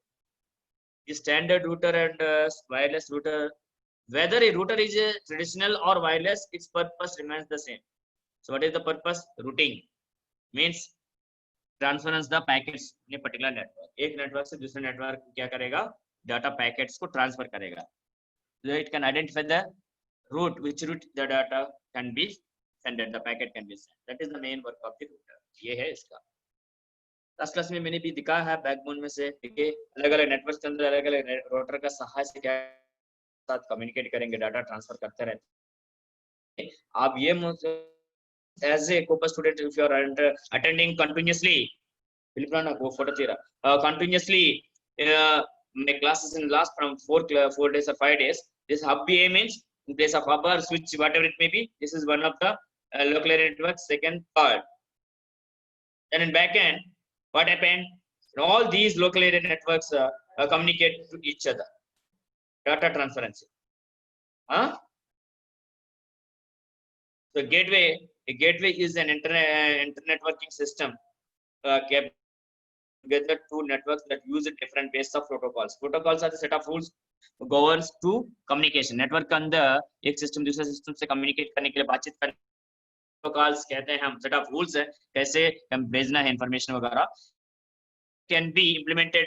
Speaker 1: the standard router and wireless router, whether a router is a traditional or wireless, its purpose remains the same. So what is the purpose? Routing means transference the packets in a particular network. एक network से दूसरे network क्या करेगा, data packets को transfer करेगा. So it can identify the route, which route the data can be sent, the packet can be sent. That is the main work of the router. ये है इसका. Last class में मैंने भी दिखाया है बैकबोन में से देखिए अलग-अलग नेटवर्क के अंदर अलग-अलग राउटर का सहाय से क्या साथ कम्युनिकेट करेंगे, डाटा ट्रांसफर करते रहते हैं. आप ये as a Coupa student, if you are attending continuously, continuously my classes in last from 4 days or 5 days, this hub BA means in place of hub or switch, whatever it may be, this is one of the local area networks, second, third. Then in backend, what happened? All these local area networks communicate to each other. Data transference. Huh? So a gateway is an internetworking system together two networks that use a different base of protocols. Protocols are the set of rules governs to communication. Network के अंदर एक system दूसरे system से communicate करने के लिए बातचीत करने protocols कहते हैं हम, set of rules है कैसे हम भेजना है information वगैरह. Can be implemented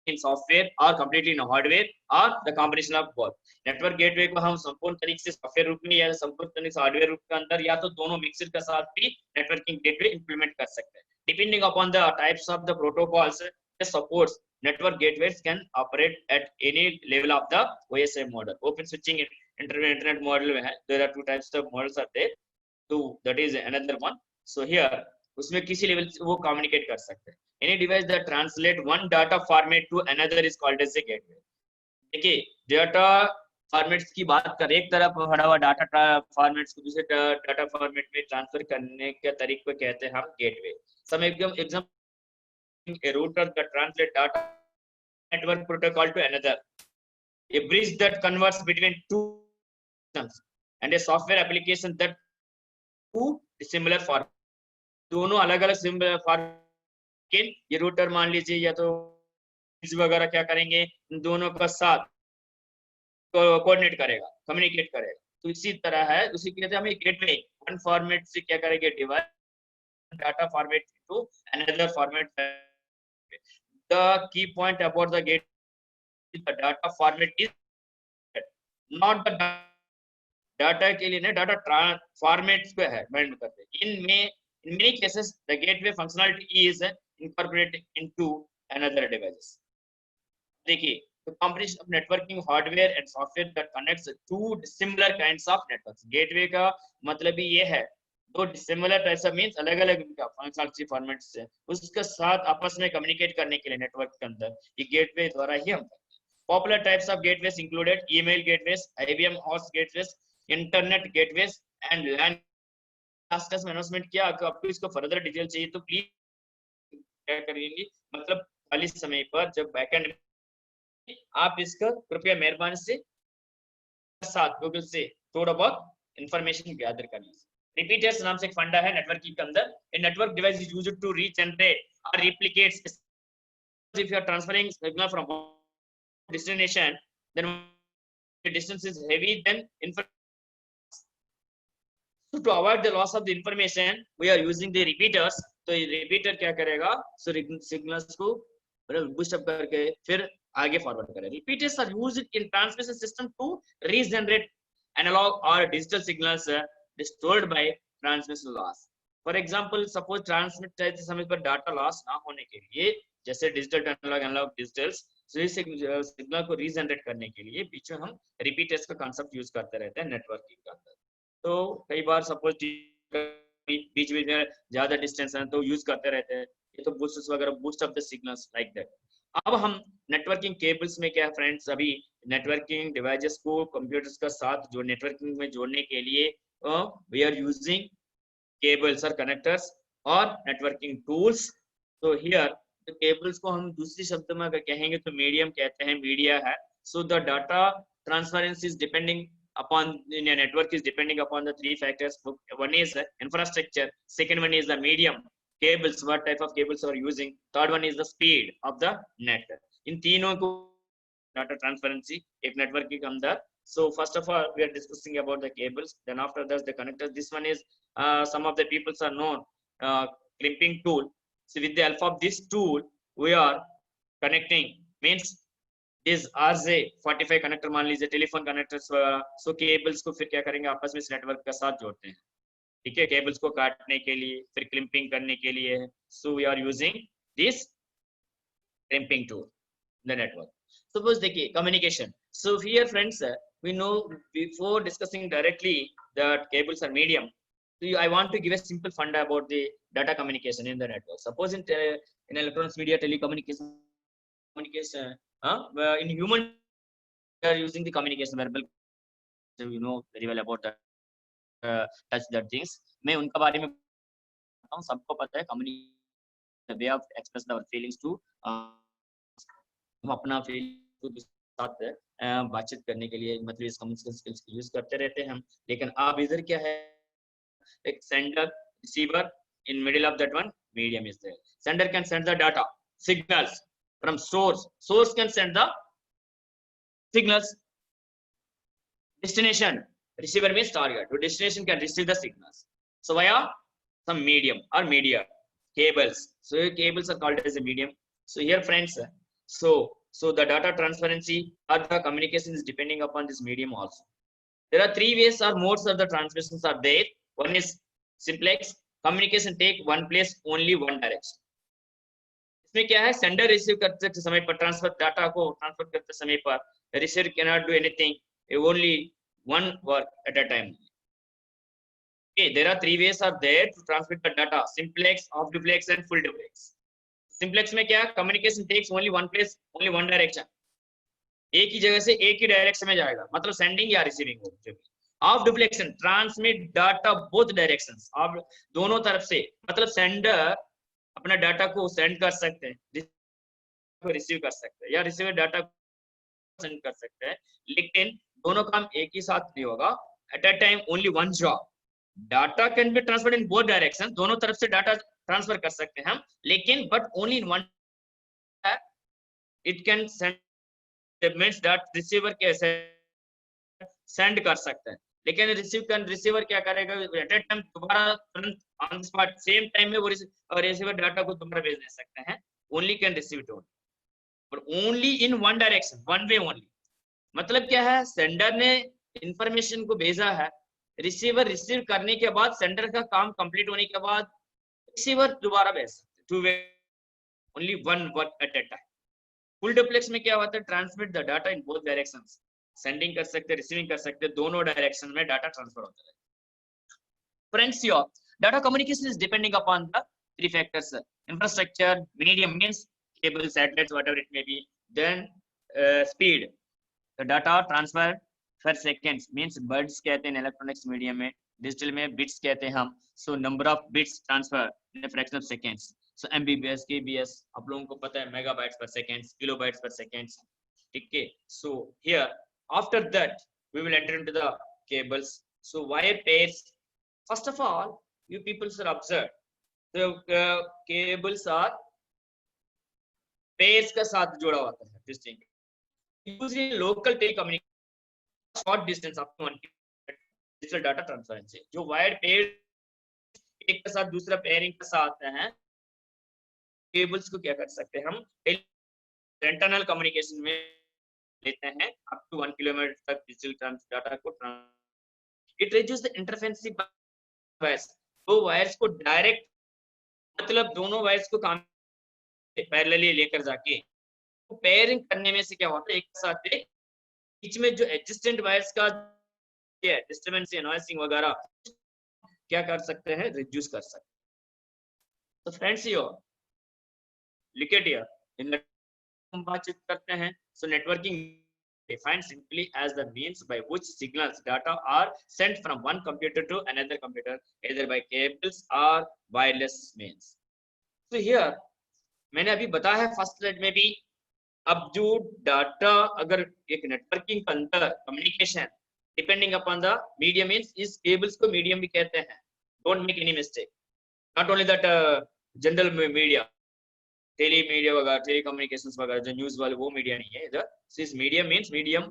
Speaker 1: in software or completely in hardware or the combination of both. Network gateway को हम संपूर्ण तरीके से सॉफ्टवेयर रूप में या संपूर्ण तरीके से हार्डवेयर रूप के अंदर या तो दोनों मिक्सर के साथ भी नेटवर्किंग गेटवे इंप्लीमेंट कर सकते हैं. Depending upon the types of the protocols supports network gateways can operate at any level of the OSI model. Open switching internet model में है, there are two types of models are there. 2 that is another one. So here उसमें किसी level से वो communicate कर सकते हैं. Any device that translate one data format to another is called as a gateway. देखिए डाटा फॉर्मेट्स की बात करें, एक तरफ पड़ा हुआ डाटा फॉर्मेट्स को दूसरे डाटा फॉर्मेट में ट्रांसफर करने के तरीके को कहते हैं हम gateway. Some example a router that translate data network protocol to another, a bridge that converts between two systems, and a software application that two similar format. दोनों अलग अलग सिमिलर फॉर्मेट, ये रूटर मान लीजिए या तो वगैरह क्या करेंगे, इन दोनों का साथ कोऑर्डिनेट करेगा, कम्युनिकेट करेगा. तो इसी तरह है, उसी के लिए हमें गेटवे वन फॉर्मेट से क्या करेंगे, divide data format to another format. The key point about the gate, the data format is not the data के लिए, डाटा फॉर्मेट्स पे है माइंड करते हैं. in many cases the gateway functionality is incorporated into another devices. देखिए the combination of networking hardware and software that connects two similar kinds of networks. gateway का मतलब ही ये है, दो dissimilar types of means अलग अलग फंक्शनलिटी फॉर्मेट्स से उसके साथ आपस में कम्युनिकेट करने के लिए नेटवर्क के अंदर ये गेटवे द्वारा ही हम. Popular types of gateways included email gateways, IBM host gateways, internet gateways and LAN. Last class में अनाउंसमेंट किया, आपको इसको फर्दर डिटेल चाहिए तो प्लीज क्या करेंगे, मतलब खाली समय पर जब बैकएंड आप इसका कृपया मेहरबानी से साथ गूगल से थोड़ा बहुत इंफॉर्मेशन गैदर कर लीजिए. रिपीटर्स नाम से एक फंडा है नेटवर्किंग के अंदर. A network device is used to regenerate और replicates. If you are transferring signal from destination, then the distance is heavy, then so to avoid the loss of the information we are using the repeaters. तो ये repeater क्या करेगा, so signals को boost up करके फिर आगे forward करेगा. repeaters are used in transmission system to regenerate analog or digital signals stored by transmission loss. For example, suppose transmit करते समय पर data loss ना होने के लिए, जैसे डिजिटल एनालॉग डिजिटल्स, सिग्नल को रीजनरेट करने के लिए बीच में हम रिपीटर्स का कांसेप्ट यूज करते रहते हैं नेटवर्किंग के अंदर. तो कई बार सपोज बीच में ज्यादा डिस्टेंस है तो यूज करते रहते हैं, ये तो बूस्टर्स वगैरह, boost of the signals like that. अब हम नेटवर्किंग केबल्स में क्या है फ्रेंड्स, अभी नेटवर्किंग डिवाइसेस को कंप्यूटर्स का साथ जो नेटवर्किंग में जोड़ने के लिए वी आर यूजिंग केबल्स और कनेक्टर्स और नेटवर्किंग टूल्स. तो हियर केबल्स को हम दूसरी शब्द में अगर कहेंगे तो मीडियम कहते हैं, मीडिया है. So the data transference is depending upon in a network is depending upon the three factors. One is infrastructure, second one is the medium, cables, what type of cables are using, third one is the speed of the net. इन तीनों को data transparency एक network के अंदर. So first of all we are discussing about the cables, then after that the connectors. This one is some of the peoples are known crimping tool. So with the help of this tool we are connecting, means इस RJ45 connector मान लीजिए, telephone connectors. सो cables को फिर क्या करेंगे, आपस में इस नेटवर्क के साथ जोड़ते हैं. ठीक है, केबल्स को काटने के लिए, फिर क्लिपिंग करने के लिए. So we are using this clipping tool the network. Suppose देखिए communication. So here friends we know before discussing directly that cables are medium. So I want to give a simple funda about the data communication in the network. Suppose in electronics media telecommunication in human we are using the communication verbal, so you know very well about that touch that things. मैं उनका बारे में बताता हूँ, सबको पता है communication, the way of express our feelings to हम अपना फीलिंग को साथ बातचीत करने के लिए मतलब इस कम्युनिकेशन स्किल्स को यूज करते रहते हैं हम. लेकिन अब इधर क्या है, एक sender receiver in middle of that one medium is there. Sender can send the data signals from source can send the signals. Destination, receiver means target, to destination can receive the signals, so via some medium or media, cables. So cables are called as a medium. So here friends, so the data transparency or the communication is depending upon this medium also. There are three ways or modes of the transmissions are there. One is simplex communication, take one place only one direction. इसमें क्या है, sender receive करते समय पर transfer data को transfer करते समय पर receiver can not do anything, only one work at a time. Okay, there are three ways are there to transmit the data: simplex, half duplex, and full duplex. Simplex में क्या? Communication takes only one place, only one direction. एक ही जगह से एक ही direction में जाएगा, मतलब sending या रिसीविंग हो. Of duplexion transmit data both directions, आप दोनों तरफ से, मतलब सेंडर अपना डाटा को सेंड कर सकते हैं, को रिसीव कर सकते हैं, या रिसीवर डाटा सेंड कर सकते हैं, लेकिन दोनों काम एक ही साथ नहीं होगा. At a time only one job. Data can be transferred in both direction, दोनों तरफ से डाटा ट्रांसफर कर सकते हैं हम, लेकिन but only in one. It can send means that receiver कैसे सेंड कर सकते हैं, लेकिन रिसीवर क्या करेगा? एट अ टाइम दोबारा तुरंत on the spot same time में वो रिसीवर डाटा को दोबारा भेज दे सकते हैं. ओनली कैन रिसीव इट और only in one direction, one way only. मतलब क्या है? सेंडर ने इंफॉर्मेशन को भेजा है, रिसीवर रिसीव करने के बाद, सेंडर का काम कंप्लीट होने के बाद रिसीवर दोबारा भेज सकते. Two way only one work at a time. Full duplex में क्या होता है? Transmit the data in both directions, sending कर सकते, रिसीविंग कर सकते, दोनों डायरेक्शन में डाटा ट्रांसफर होता है. Friends, your data communication is depending upon the three factors: infrastructure, medium means cable, satellites, whatever it may be, then speed, the data transfer per seconds means birds कहते हैं electronics medium में, digital में bits कहते हैं हम. so number of bits transfer in a fraction of seconds. so mbps, kbs आप लोगों को पता है, megabytes per seconds, kilobytes per seconds. ठीक है. so here after that we will enter into the cables. so wire pairs, first of all you people should observe the cables are pairs का साथ जुड़ा होता है. Distinct usually local telecommunication short distance up to 1 digital data transfer से, जो wired pair एक के साथ दूसरा पेयरिंग के साथ आते हैं, केबल्स को क्या कर सकते हैं हम? इंटरनल कम्युनिकेशन में लेते हैं अप टू 1 किलोमीटर तक डिजिटल डाटा को. It reduce the interference wires. दो वायर्स को डायरेक्ट, मतलब दोनों वायर्स को काम पैरेलली लेकर जाके पेयरिंग करने में से क्या होता है? एक साथ बीच में जो एडजस्टेंट वायर्स का डिस्टर्बेंस या नॉइसिंग वगैरह क्या कर सकते हैं? रिड्यूस कर सकते हैं. तो friends, yo look at here, in हम बातचीत करते हैं. So networking defined simply as the means by which signals data are sent from one computer to another computer, either by cables or wireless means. So here मैंने अभी बताया है first slide में भी, अब जो डाटा अगर एक नेटवर्किंग के अंदर communication depending upon the medium means, इस केबल्स को मीडियम भी कहते हैं. Don't make any mistake. Not only that general media, tele media वगैरह, टेली कम्युनिकेशंस वगैरह जो न्यूज वाले, वो मीडिया नहीं है इधर. This medium means medium,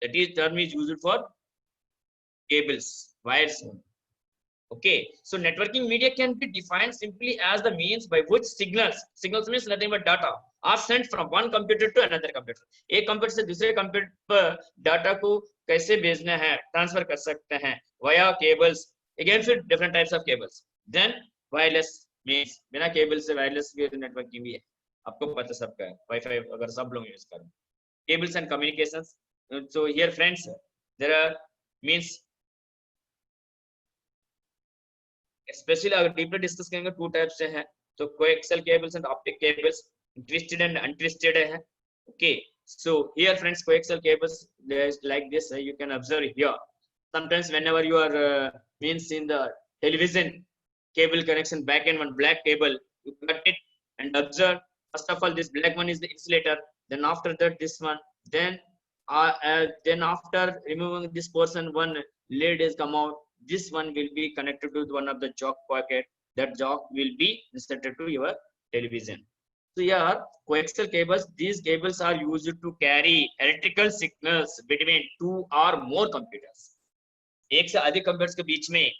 Speaker 1: that is term is used for cables, wires. Okay, so networking media can be defined simply as the means by which signals means nothing but data, are sent from one computer to another computer. एक computer से दूसरे computer पर data को कैसे भेजना है, transfer कर सकते हैं via cables. Again फिर different types of cables. Then wireless means बिना केबल से वायरलेस भी नेटवर्किंग भी है, आपको पता सबका है. वाईफाई अगर सब लोग यूज करें, cables and communications. So here friends, there are means specially अगर डीपली डिस्कस करेंगे टू टाइप से है. तो coaxial cables and optic cables, twisted and untwisted है. Okay, so here friends, coaxial cables like this, you can observe here. Sometimes whenever you are means in the television cable connection, back end one black cable, you cut it and observe. First of all, this black one is the insulator, then after that this one, then after removing this portion, one lid is come out. This one will be connected to one of the jock pocket. That jock will be inserted to your television. So here coaxial cables, these cables are used to carry electrical signals between two or more computers. एक से अधिक computers के बीच में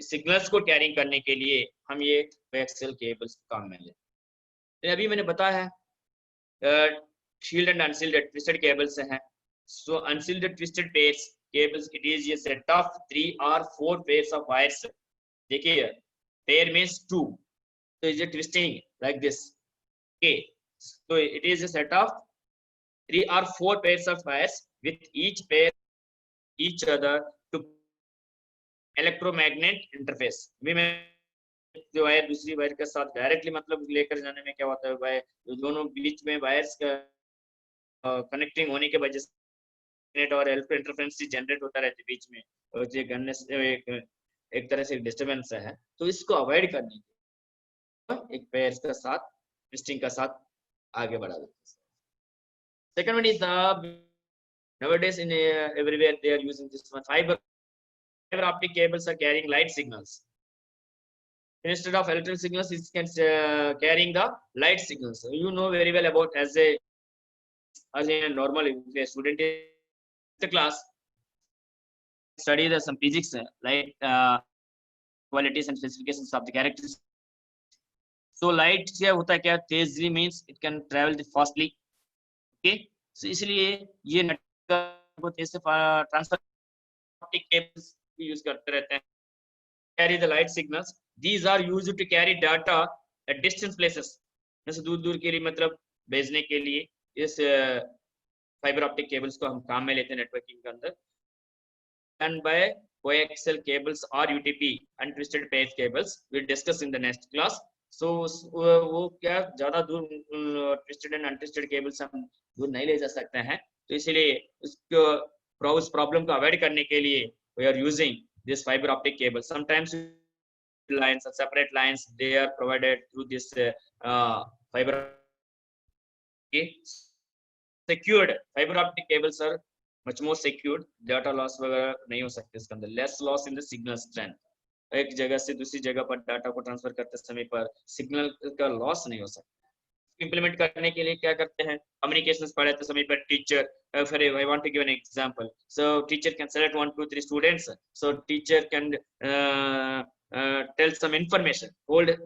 Speaker 1: signals को carry करने के लिए हम ये कोएक्सियल केबल्स काम में लेते हैं. अभी मैंने बताया है shield and unshielded twisted cables हैं. So unshielded twisted pairs cables, it is a set of 3 or 4 pairs of wires. देखिए, pair means 2, so is a twisting like this. Okay, so it is a set of 3 or 4 pairs of wires with each pair each other to electromagnet interface भी मैं जो wire दूसरी wire के साथ directly मतलब लेकर जाने में क्या होता है, वायर दोनों बीच में वायर्स का कनेक्टिंग होने के वजह से और इलेक्ट्रो इंटरफेरेंस जनरेट होता रहता है बीच में, और एक तरह से डिस्टरबेंस है। तो इसको अवॉइड करने के लिए एक पेयर्स का साथ ट्विस्टिंग का साथ आगे बढ़ा देते हैं। Second one is nowadays in everywhere they are using this one. Fiber optic cables are carrying light signals. Instead of electrical signals, it can carrying the light signals. You know very well about as a normal student in the class study the some physics light qualities and specifications of the characters. So light क्या होता है, क्या तेजी means it can travel fastly. Okay, so इसलिए ये network को तेज से transfer optic cables use करते रहते हैं, carry the light signals. These are used to carry data at distant places. जैसे दूर दूर के लिए मतलब भेजने के लिए इस फाइबर ऑप्टिक केबल्स को हम काम में लेते हैं नेटवर्किंग के अंदर. And by coaxial cables or UTP untwisted pair cables we'll discuss in the next class. So वो क्या ज्यादा दूर ट्विस्टेड एंड अनट्विस्टेड केबल्स हम दूर नहीं ले जा सकते हैं, तो इसलिए उसको उस प्रॉब्लम को अवॉइड करने के लिए we are using this fiber optic cable. Sometimes lines or separate lines they are provided through this fiber. Okay, secured fiber optic cables are much more secured. Data loss वगैरह नहीं हो सकते इसके अंदर. Less loss in the signal strength. एक जगह से दूसरी जगह पर डाटा को ट्रांसफर करते समय पर सिग्नल का लॉस नहीं हो सकता. इंप्लीमेंट करने के लिए क्या करते हैं, कम्युनिकेशंस पढ़ाते समय पर टीचर, फिर I want to give an example. So teacher can select 1 2 3 students. So teacher can tell some information, hold a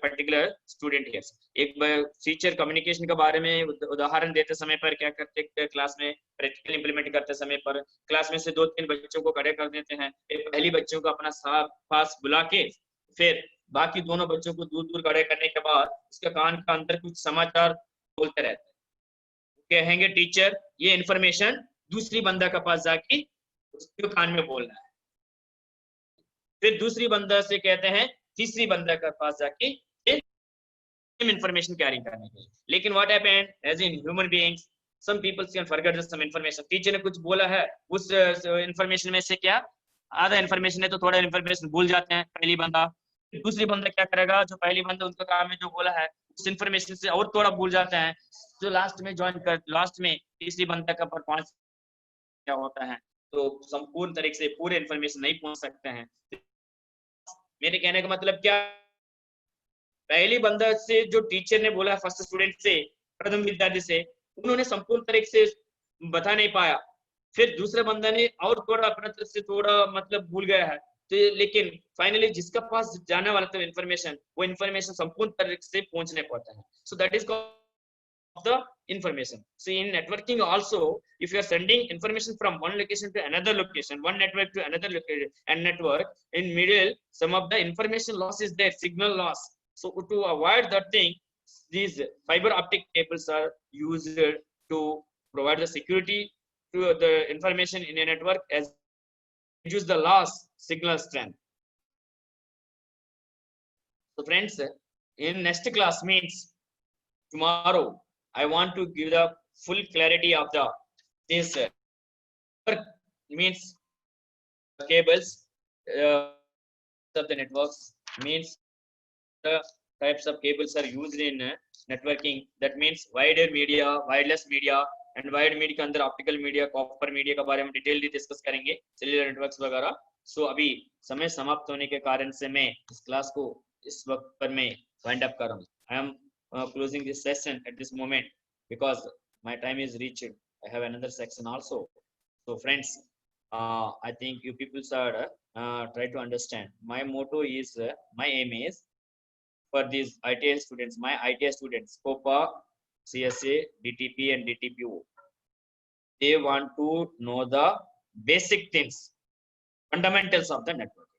Speaker 1: particular student here. एक टीचर कम्युनिकेशन के बारे में उदाहरण देते समय पर क्या करते हैं, क्लास में प्रैक्टिकल इंप्लीमेंट करते समय पर क्लास में से 2-3 बच्चों को खड़े कर देते हैं. पहली बच्चों को अपना पास बुला के फिर बाकी दोनों बच्चों को दूर दूर खड़े करने के बाद उसके कान के अंदर कुछ समाचार बोलते रहते हैं. कहेंगे टीचर ये इंफॉर्मेशन दूसरी बंदा के पास जाके उसके कान में बोलना है. फिर दूसरी बंदा से कहते हैं तीसरी बंदा के पास जाके इंफॉर्मेशन कैरी करने के लिए. लेकिन what happened as in human beings, some peoples can forget some information. Teacher ने कुछ बोला है, उस इंफॉर्मेशन में से क्या आधा इंफॉर्मेशन है तो थोड़ा इंफॉर्मेशन भूल जाते हैं पहली बंदा. दूसरी बंदा क्या करेगा, जो पहली बंदा उनका काम है जो बोला है उस इंफॉर्मेशन से और थोड़ा भूल जाते हैं, जो लास्ट में तीसरी बंदा का परफॉर्मेंस क्या होता है, तो संपूर्ण तरीके से पूरे इंफॉर्मेशन नहीं पहुंच सकते हैं. मेरे कहने का मतलब क्या, पहली बंदा से जो टीचर ने बोला फर्स्ट स्टूडेंट से, प्रथम विद्यार्थी से, उन्होंने संपूर्ण तरीके से बता नहीं पाया. फिर दूसरे बंदा ने और थोड़ा अपने तरफ से थोड़ा मतलब भूल गया है, तो लेकिन फाइनली जिसका पास जाने वाला था इंफॉर्मेशन, वो इंफॉर्मेशन संपूर्ण तरीके से पहुंचने पाता है. So that is the information. So in networking also, if you are sending information from one location to another location, one network to another location and network, in middle some of the information loss is there, signal loss. So to avoid that thing, these fiber optic cables are used to provide the security to the information in a network as reduce the loss signal strength. So friends, in next class means tomorrow I want to give the full clarity of this means cables of the networks, means the types of cables are used in networking. That means wider media, wireless media and wide media के अंदर optical media, copper media के बारे में detailed discuss करेंगे, cellular networks वगैरह. सो अभी समय समाप्त होने के कारण से मैं इस क्लास को इस वक्त पर मैं वाइंड अप कर रहा हूँ. I am closing this session at this moment because my time is reached. I have another section also. So friends, I think you people should try to understand. My motto is, my aim is for these ITI students, my ITI students, COPA, CSA, DTP and DTPO. They want to know the basic things, fundamentals of the network.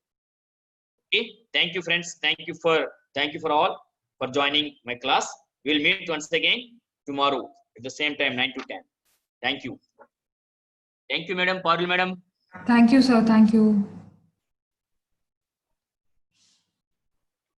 Speaker 1: Okay, thank you friends. Thank you for all for joining my class. We will meet once again tomorrow at the same time 9 to 10. Thank you. Thank you, madam. Parul madam.
Speaker 2: Thank you, sir. Thank you.